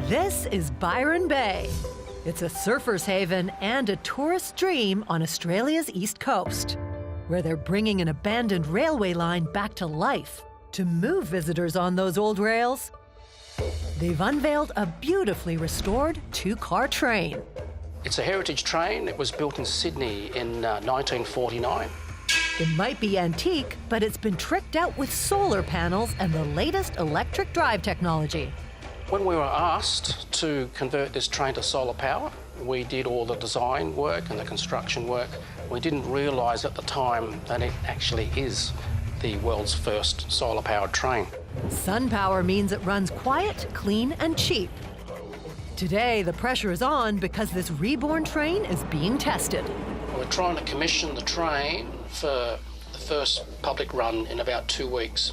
This is Byron Bay. It's a surfer's haven and a tourist dream on Australia's east coast, where they're bringing an abandoned railway line back to life to move visitors on those old rails. They've unveiled a beautifully restored two-car train. It's a heritage train. It was built in Sydney in 1949. It might be antique, but it's been tricked out with solar panels and the latest electric drive technology. When we were asked to convert this train to solar power, we did all the design work and the construction work. We didn't realise at the time that it actually is the world's first solar-powered train. Sun power means it runs quiet, clean, and cheap. Today, the pressure is on because this reborn train is being tested. We're trying to commission the train for the first public run in about 2 weeks.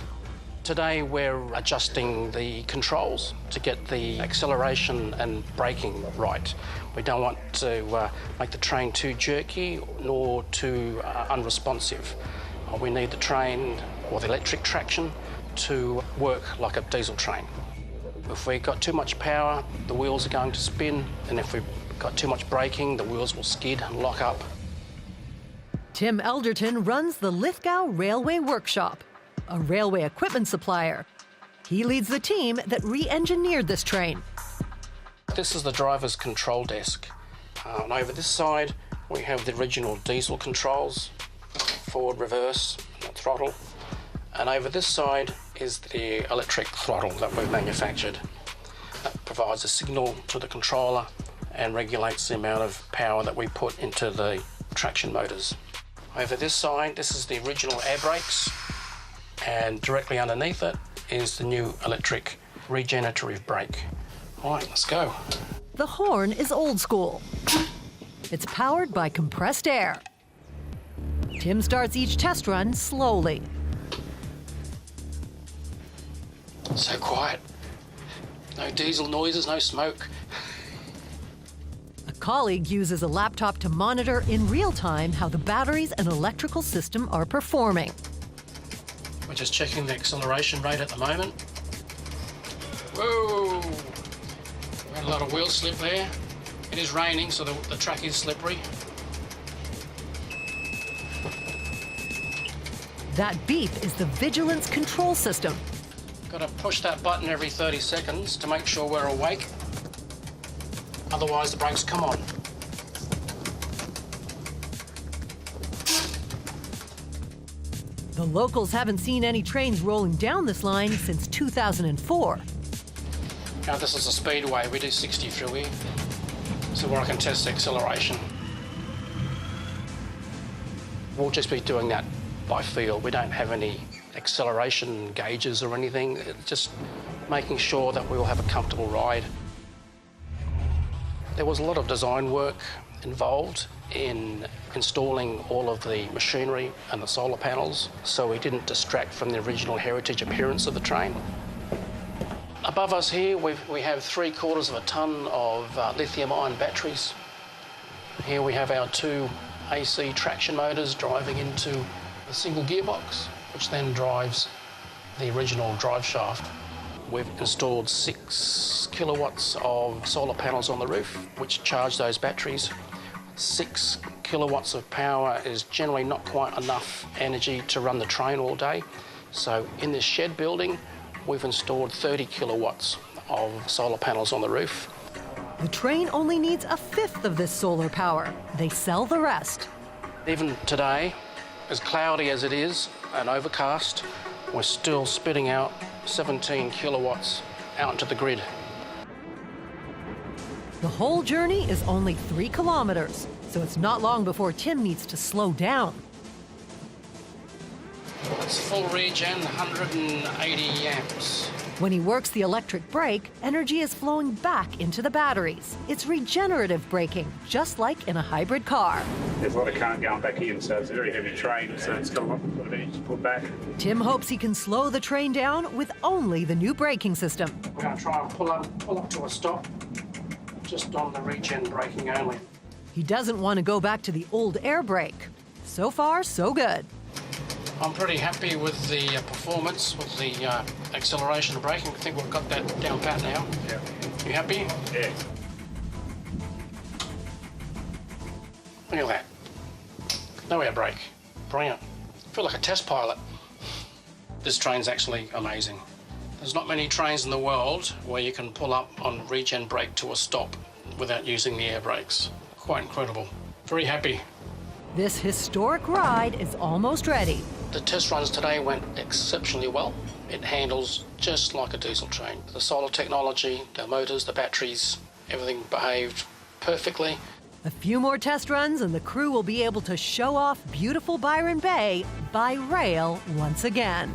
Today, we're adjusting the controls to get the acceleration and braking right. We don't want to make the train too jerky nor too unresponsive. We need the train or the electric traction to work like a diesel train. If we've got too much power, the wheels are going to spin, and if we've got too much braking, the wheels will skid and lock up. Tim Elderton runs the Lithgow Railway Workshop, a railway equipment supplier. He leads the team that re-engineered this train. This is the driver's control desk. And over this side, we have the original diesel controls, forward, reverse, throttle. And over this side is the electric throttle that we've manufactured. That provides a signal to the controller and regulates the amount of power that we put into the traction motors. Over this side, this is the original air brakes, and directly underneath it is the new electric regenerative brake. All right, let's go. The horn is old school. It's powered by compressed air. Tim starts each test run slowly. So quiet. No diesel noises, no smoke. A colleague uses a laptop to monitor in real time how the batteries and electrical system are performing. We're just checking the acceleration rate at the moment. Whoa! We had a lot of wheel slip there. It is raining, so the track is slippery. That beep is the Vigilance control system. Got to push that button every 30 seconds to make sure we're awake. Otherwise, the brakes come on. The locals haven't seen any trains rolling down this line since 2004. Now, this is a speedway. We do 60 through here, so where I can test the acceleration. We'll just be doing that by feel. We don't have any acceleration gauges or anything. It's just making sure that we will have a comfortable ride. There was a lot of design work involved in installing all of the machinery and the solar panels, so we didn't distract from the original heritage appearance of the train. Above us here, we have 3/4 of a tonne of lithium-ion batteries. Here we have our 2 AC traction motors driving into a single gearbox, which then drives the original drive shaft. We've installed 6 kilowatts of solar panels on the roof, which charge those batteries. 6 kilowatts of power is generally not quite enough energy to run the train all day. So in this shed building, we've installed 30 kilowatts of solar panels on the roof. The train only needs a fifth of this solar power. They sell the rest. Even today, as cloudy as it is and overcast, we're still spitting out 17 kilowatts out into the grid. The whole journey is only 3 kilometers, so it's not long before Tim needs to slow down. It's full regen, 180 amps. When he works the electric brake, energy is flowing back into the batteries. It's regenerative braking, just like in a hybrid car. There's a lot of current going back in, so it's a very heavy train, so it's got a lot of energy to put back. Tim hopes he can slow the train down with only the new braking system. We're going to try and pull up to a stop, just on the regen braking only. He doesn't want to go back to the old air brake. So far, so good. I'm pretty happy with the performance, with the acceleration and braking. I think we've got that down pat now. Yeah. You happy? Yeah. Look at that. No air brake. Brilliant. I feel like a test pilot. This train's actually amazing. There's not many trains in the world where you can pull up on regen brake to a stop without using the air brakes. Quite incredible. Very happy. This historic ride is almost ready. The test runs today went exceptionally well. It handles just like a diesel train. The solar technology, the motors, the batteries, everything behaved perfectly. A few more test runs and the crew will be able to show off beautiful Byron Bay by rail once again.